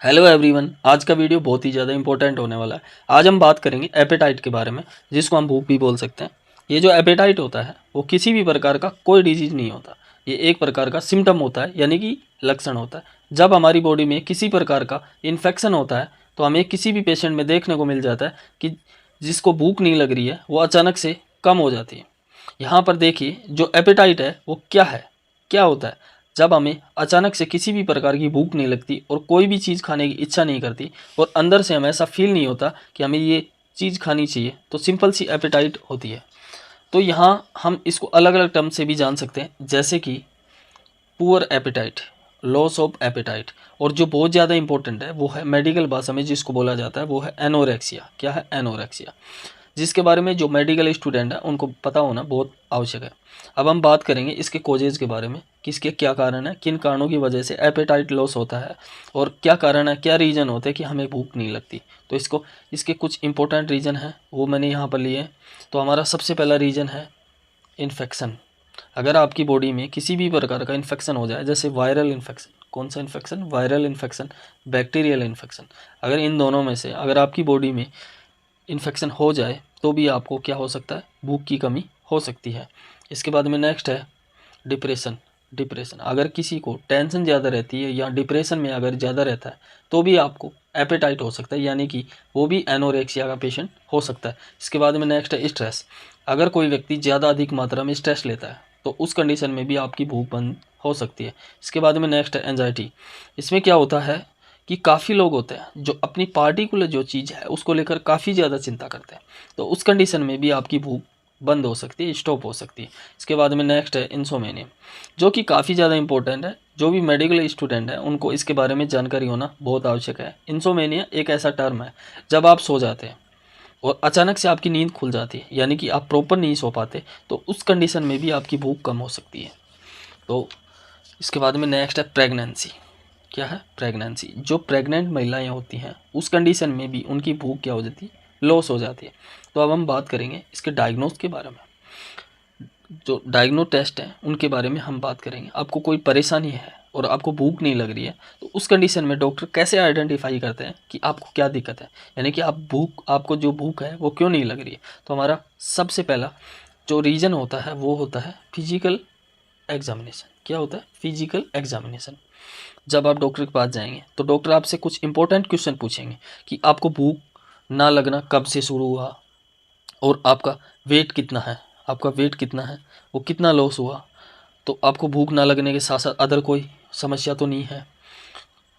Hello everyone, आज का video बहुत ही ज़्यादा इंपॉर्टेंट होने वाला है। आज हम बात करेंगे एपेटाइट के बारे में, जिसको हम भूख भी बोल सकते हैं। ये जो एपेटाइट होता है वो किसी भी प्रकार का कोई डिजीज नहीं होता। ये एक प्रकार का सिम्टम होता है, यानी कि लक्षण होता है। जब हमारी बॉडी में किसी प्रकार का इन्फेक्शन होता है तो हमें किसी भी पेशेंट में देखने को मिल जाता है कि जिसको भूख नहीं लग रही है वो अचानक से कम हो जाती है। यहाँ पर देखिए, जो एपेटाइट है वो क्या है, क्या होता है। जब हमें अचानक से किसी भी प्रकार की भूख नहीं लगती और कोई भी चीज़ खाने की इच्छा नहीं करती और अंदर से हमें ऐसा फील नहीं होता कि हमें ये चीज़ खानी चाहिए, तो सिंपल सी एपेटाइट होती है। तो यहाँ हम इसको अलग अलग टर्म से भी जान सकते हैं, जैसे कि poor appetite, loss of appetite, और जो बहुत ज़्यादा इंपॉर्टेंट है वो है मेडिकल भाषा में जिसको बोला जाता है वो है एनोरेक्सिया। क्या है? एनोरेक्सिया, जिसके बारे में जो मेडिकल स्टूडेंट है उनको पता होना बहुत आवश्यक है। अब हम बात करेंगे इसके कोजेज़ के बारे में, किसके क्या कारण है, किन कारणों की वजह से एपेटाइट लॉस होता है और क्या कारण है, क्या रीज़न होते हैं कि हमें भूख नहीं लगती। तो इसके कुछ इंपॉर्टेंट रीज़न हैं, वो मैंने यहाँ पर लिए हैं। तो हमारा सबसे पहला रीज़न है इन्फेक्शन। अगर आपकी बॉडी में किसी भी प्रकार का इन्फेक्शन हो जाए, जैसे वायरल इन्फेक्शन, कौन सा infection? Viral infection, bacterial infection, अगर इन दोनों में से अगर आपकी बॉडी में इन्फेक्शन हो जाए तो भी आपको क्या हो सकता है? भूख की कमी हो सकती है। इसके बाद में नेक्स्ट है डिप्रेशन। डिप्रेशन, अगर किसी को टेंशन ज़्यादा रहती है या डिप्रेशन में अगर ज़्यादा रहता है तो भी आपको एपेटाइट हो सकता है, यानी कि वो भी एनोरेक्सिया का पेशेंट हो सकता है। इसके बाद में नेक्स्ट है स्ट्रेस। अगर कोई व्यक्ति ज़्यादा अधिक मात्रा में स्ट्रेस लेता है तो उस कंडीशन में भी आपकी भूख बंद हो सकती है। इसके बाद में नेक्स्ट है एंजाइटी। इसमें क्या होता है कि काफ़ी लोग होते हैं जो अपनी पार्टिकुलर जो चीज़ है उसको लेकर काफ़ी ज़्यादा चिंता करते हैं, तो उस कंडीशन में भी आपकी भूख बंद हो सकती है, स्टॉप हो सकती है। इसके बाद में नेक्स्ट है इंसोमेनिया, जो कि काफ़ी ज़्यादा इंपॉर्टेंट है। जो भी मेडिकल स्टूडेंट है उनको इसके बारे में जानकारी होना बहुत आवश्यक है। इंसोमेनिया एक ऐसा टर्म है जब आप सो जाते हैं और अचानक से आपकी नींद खुल जाती है, यानी कि आप प्रॉपर नहीं सो पाते, तो उस कंडीशन में भी आपकी भूख कम हो सकती है। तो इसके बाद में नेक्स्ट है प्रेगनेंसी। क्या है? प्रेगनेंसी। जो प्रेग्नेंट महिलाएं होती हैं उस कंडीशन में भी उनकी भूख क्या हो जाती है? लॉस हो जाती है। तो अब हम बात करेंगे इसके डायग्नोस के बारे में। जो डायग्नो टेस्ट हैं उनके बारे में हम बात करेंगे। आपको कोई परेशानी है और आपको भूख नहीं लग रही है तो उस कंडीशन में डॉक्टर कैसे आइडेंटिफाई करते हैं कि आपको क्या दिक्कत है, यानी कि आपको जो भूख है वो क्यों नहीं लग रही है। तो हमारा सबसे पहला जो रीज़न होता है वो होता है फिजिकल एग्जामिनेशन। क्या होता है? Physical examination. जब आप डॉक्टर के पास जाएंगे तो डॉक्टर आपसे कुछ इंपॉर्टेंट क्वेश्चन पूछेंगे कि आपको भूख ना लगना कब से शुरू हुआ और आपका वेट कितना है, आपका वेट कितना है, वो कितना लॉस हुआ, तो आपको भूख ना लगने के साथ साथ अदर कोई समस्या तो नहीं है,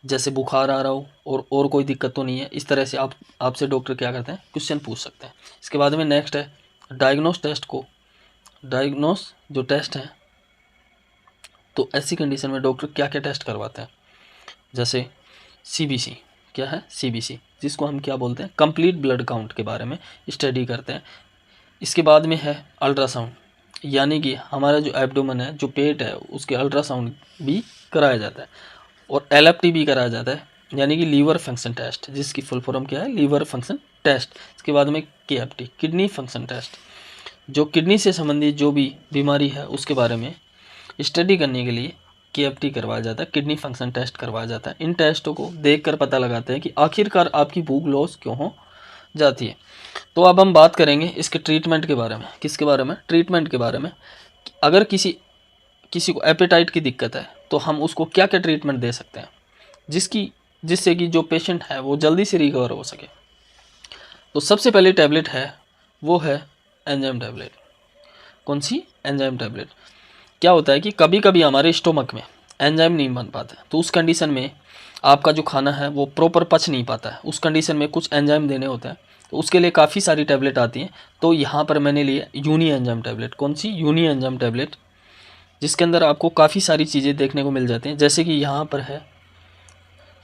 जैसे बुखार आ रहा हो और कोई दिक्कत तो नहीं है। इस तरह से आपसे डॉक्टर क्या करते हैं? क्वेश्चन पूछ सकते हैं। इसके बाद में नेक्स्ट है डायग्नोस टेस्ट को। डायग्नोस जो टेस्ट है, तो ऐसी कंडीशन में डॉक्टर क्या क्या टेस्ट करवाते हैं, जैसे सीबीसी। क्या है? सीबीसी, जिसको हम क्या बोलते हैं? कंप्लीट ब्लड काउंट के बारे में स्टडी करते हैं। इसके बाद में है अल्ट्रासाउंड, यानी कि हमारा जो एब्डोमेन है, जो पेट है, उसके अल्ट्रासाउंड भी कराया जाता है और एलएफटी भी कराया जाता है, यानी कि लीवर फंक्शन टेस्ट, जिसकी फुल फॉर्म क्या है? Liver function test. इसके बाद में केएफटी, किडनी फंक्शन टेस्ट, जो किडनी से संबंधित जो भी बीमारी है उसके बारे में स्टडी करने के लिए केएफटी करवाया जाता है, किडनी फंक्शन टेस्ट करवाया जाता है। इन टेस्टों को देखकर पता लगाते हैं कि आखिरकार आपकी भूख लॉस क्यों हो जाती है। तो अब हम बात करेंगे इसके ट्रीटमेंट के बारे में। किसके बारे में? ट्रीटमेंट के बारे में। अगर किसी किसी को एपेटाइट की दिक्कत है तो हम उसको क्या क्या ट्रीटमेंट दे सकते हैं जिससे कि जो पेशेंट है वो जल्दी से रिकवर हो सके। तो सबसे पहले टैबलेट है वो है एंजाइम टैबलेट। कौन सी? Enzyme tablet. क्या होता है कि कभी कभी हमारे स्टोमक में एंजाइम नहीं बन पाता, तो उस कंडीशन में आपका जो खाना है वो प्रॉपर पच नहीं पाता है। उस कंडीशन में कुछ एंजाइम देने होते हैं, तो उसके लिए काफ़ी सारी टैबलेट आती हैं। तो यहाँ पर मैंने लिए यूनी एंजाइम टैबलेट। कौन सी? यूनी एंजाइम टैबलेट, जिसके अंदर आपको काफ़ी सारी चीज़ें देखने को मिल जाती हैं, जैसे कि यहाँ पर है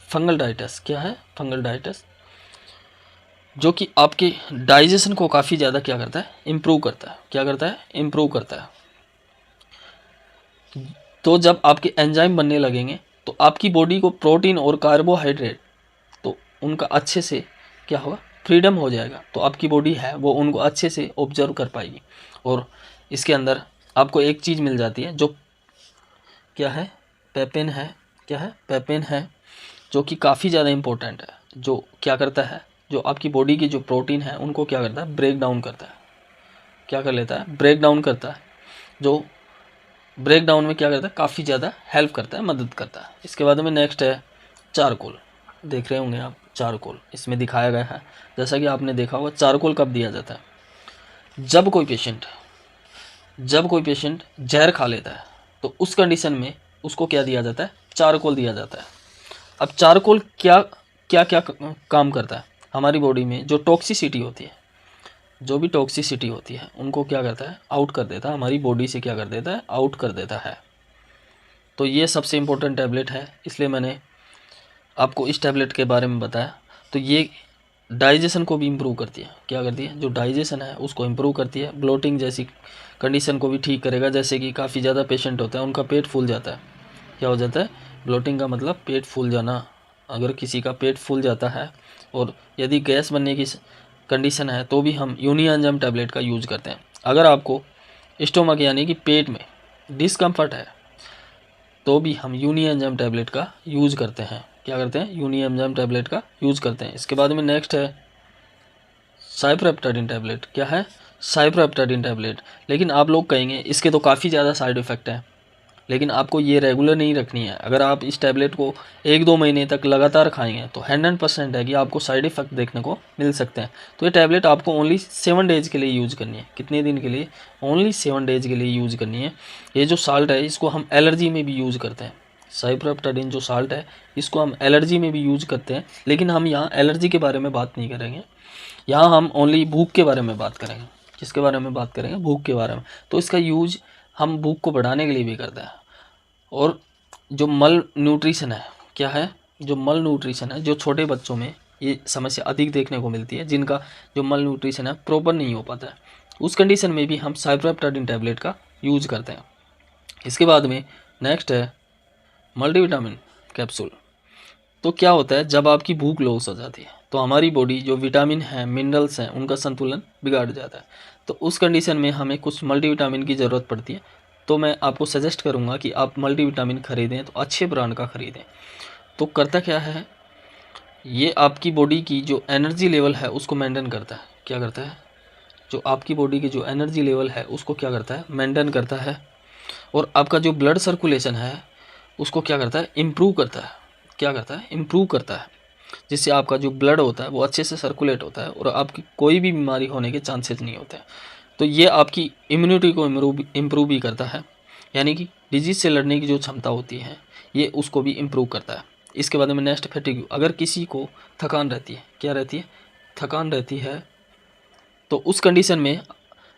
फंगल डाइटस। क्या है? फंगल डाइटस, जो कि आपके डाइजेशन को काफ़ी ज़्यादा क्या करता है? इम्प्रूव करता है। क्या करता है? इम्प्रूव करता है। तो जब आपके एंजाइम बनने लगेंगे तो आपकी बॉडी को प्रोटीन और कार्बोहाइड्रेट तो उनका अच्छे से क्या होगा? फ्रीडम हो जाएगा, तो आपकी बॉडी है वो उनको अच्छे से ऑब्जर्व कर पाएगी। और इसके अंदर आपको एक चीज़ मिल जाती है जो क्या है? पेपेन है। क्या है? पेपेन है, जो कि काफ़ी ज़्यादा इम्पोर्टेंट है, जो क्या करता है, जो आपकी बॉडी की जो प्रोटीन है उनको क्या करता है, ब्रेक डाउन करता है। क्या कर लेता है, ब्रेक डाउन करता है। जो ब्रेक डाउन में क्या करता है, काफ़ी ज़्यादा हेल्प करता है, मदद करता है। इसके बाद में नेक्स्ट है चारकोल। देख रहे होंगे आप, चारकोल इसमें दिखाया गया है। जैसा कि आपने देखा होगा, चारकोल कब दिया जाता है, जब कोई पेशेंट जहर खा लेता है तो उस कंडीशन में उसको क्या दिया जाता है, चारकोल दिया जाता है। अब चारकोल क्या क्या क्या काम करता है, हमारी बॉडी में जो टॉक्सिसिटी होती है, जो भी टॉक्सिसिटी होती है उनको क्या करता है, आउट कर देता है, हमारी बॉडी से क्या कर देता है, आउट कर देता है। तो ये सबसे इम्पोर्टेंट टैबलेट है, इसलिए मैंने आपको इस टैबलेट के बारे में बताया। तो ये डाइजेशन को भी इम्प्रूव करती है। क्या करती है, जो डाइजेशन है उसको इम्प्रूव करती है। ब्लोटिंग जैसी कंडीशन को भी ठीक करेगा। जैसे कि काफ़ी ज़्यादा पेशेंट होता है, उनका पेट फूल जाता है। क्या हो जाता है, ब्लोटिंग का मतलब पेट फूल जाना। अगर किसी का पेट फूल जाता है और यदि गैस बनने की कंडीशन है तो भी हम यूनिएंजाइम टैबलेट का यूज़ करते हैं। अगर आपको स्टोमक यानी कि पेट में डिस्कम्फर्ट है तो भी हम यूनिएंजाइम टैबलेट का यूज़ करते हैं। क्या करते हैं, यूनिएंजाइम टैबलेट का यूज़ करते हैं। इसके बाद में नेक्स्ट है साइप्रोहेप्टाडिन टैबलेट। क्या है, साइप्रोहेप्टाडिन टैबलेट। लेकिन आप लोग कहेंगे इसके तो काफ़ी ज़्यादा साइड इफ़ेक्ट हैं, लेकिन आपको ये रेगुलर नहीं रखनी है। अगर आप इस टैबलेट को 1-2 महीने तक लगातार खाएंगे तो 100% है कि आपको साइड इफ़ेक्ट देखने को मिल सकते हैं। तो ये टैबलेट आपको ओनली 7 डेज़ के लिए यूज़ करनी है। कितने दिन के लिए, ओनली 7 डेज़ के लिए यूज़ करनी है। ये जो साल्ट है इसको हम एलर्जी में भी यूज़ करते हैं। साइप्रोहेप्टाडिन जो साल्ट है इसको हम एलर्जी में भी यूज़ करते हैं, लेकिन हम यहाँ एलर्जी के बारे में बात नहीं करेंगे। यहाँ हम ओनली भूख के बारे में बात करेंगे। किसके बारे में बात करेंगे, भूख के बारे में। तो इसका यूज हम भूख को बढ़ाने के लिए भी करते हैं। और जो मल न्यूट्रिशन है, क्या है, जो मल न्यूट्रिशन है, जो छोटे बच्चों में ये समस्या अधिक देखने को मिलती है, जिनका जो मल न्यूट्रिशन है प्रॉपर नहीं हो पाता है, उस कंडीशन में भी हम साइप्रोहेप्टाडिन टैबलेट का यूज करते हैं। इसके बाद में नेक्स्ट है मल्टीविटामिन कैप्सूल। तो क्या होता है, जब आपकी भूख लॉस हो जाती है तो हमारी बॉडी जो विटामिन है, मिनरल्स हैं, उनका संतुलन बिगाड़ जाता है। तो उस कंडीशन में हमें कुछ मल्टीविटामिन की ज़रूरत पड़ती है। तो मैं आपको सजेस्ट करूंगा कि आप मल्टीविटामिन खरीदें तो अच्छे ब्रांड का खरीदें। तो करता क्या है, ये आपकी बॉडी की जो एनर्जी लेवल है उसको मेंटेन करता है। क्या करता है, जो आपकी बॉडी की जो एनर्जी लेवल है उसको क्या करता है, मेंटेन करता है। और आपका जो ब्लड सर्कुलेशन है उसको क्या करता है, इम्प्रूव करता है। क्या करता है, इम्प्रूव करता है, जिससे आपका जो ब्लड होता है वो अच्छे से सर्कुलेट होता है और आपकी कोई भी बीमारी होने के चांसेस नहीं होते हैं। तो ये आपकी इम्यूनिटी को इम्प्रूव भी करता है, यानी कि डिजीज़ से लड़ने की जो क्षमता होती है ये उसको भी इम्प्रूव करता है। इसके बाद में नेक्स्ट फैटिग। अगर किसी को थकान रहती है, क्या रहती है, थकान रहती है, तो उस कंडीशन में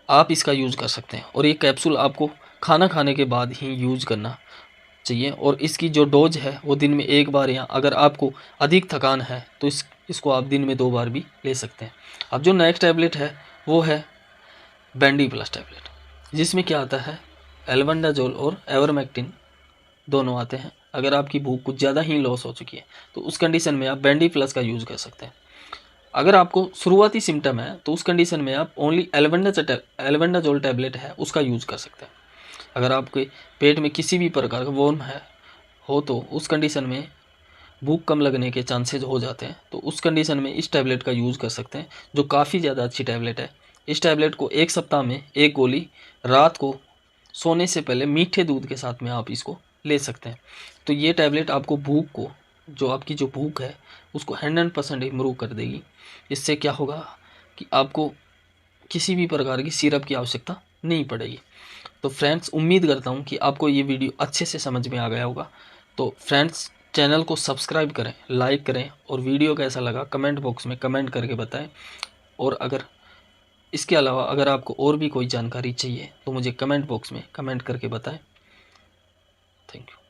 आप इसका यूज़ कर सकते हैं। और ये कैप्सूल आपको खाना खाने के बाद ही यूज़ करना चाहिए। और इसकी जो डोज है वो दिन में 1 बार, या अगर आपको अधिक थकान है तो इसको आप दिन में 2 बार भी ले सकते हैं। अब जो नेक्स्ट टैबलेट है वो है बेंडी प्लस टैबलेट, जिसमें क्या आता है, एल्बेंडाजोल और एवरमेक्टिन दोनों आते हैं। अगर आपकी भूख कुछ ज़्यादा ही लॉस हो चुकी है तो उस कंडीशन में आप बेंडी प्लस का यूज़ कर सकते हैं। अगर आपको शुरुआती सिम्टम है तो उस कंडीशन में आप ओनली एल्बेंडाजोल टैबलेट है उसका यूज़ कर सकते हैं। अगर आपके पेट में किसी भी प्रकार का वर्म हो तो उस कंडीशन में भूख कम लगने के चांसेस हो जाते हैं। तो उस कंडीशन में इस टैबलेट का यूज़ कर सकते हैं, जो काफ़ी ज़्यादा अच्छी टैबलेट है। इस टैबलेट को 1 सप्ताह में 1 गोली रात को सोने से पहले मीठे दूध के साथ में आप इसको ले सकते हैं। तो ये टैबलेट आपको भूख को, जो आपकी जो भूख है उसको 100% इम्प्रूव कर देगी। इससे क्या होगा कि आपको किसी भी प्रकार की सिरप की आवश्यकता नहीं पड़ेगी। तो फ्रेंड्स, उम्मीद करता हूँ कि आपको ये वीडियो अच्छे से समझ में आ गया होगा। तो फ्रेंड्स, चैनल को सब्सक्राइब करें, लाइक करें और वीडियो कैसा लगा कमेंट बॉक्स में कमेंट करके बताएं। और अगर इसके अलावा अगर आपको और भी कोई जानकारी चाहिए तो मुझे कमेंट बॉक्स में कमेंट करके बताएं। Thank you.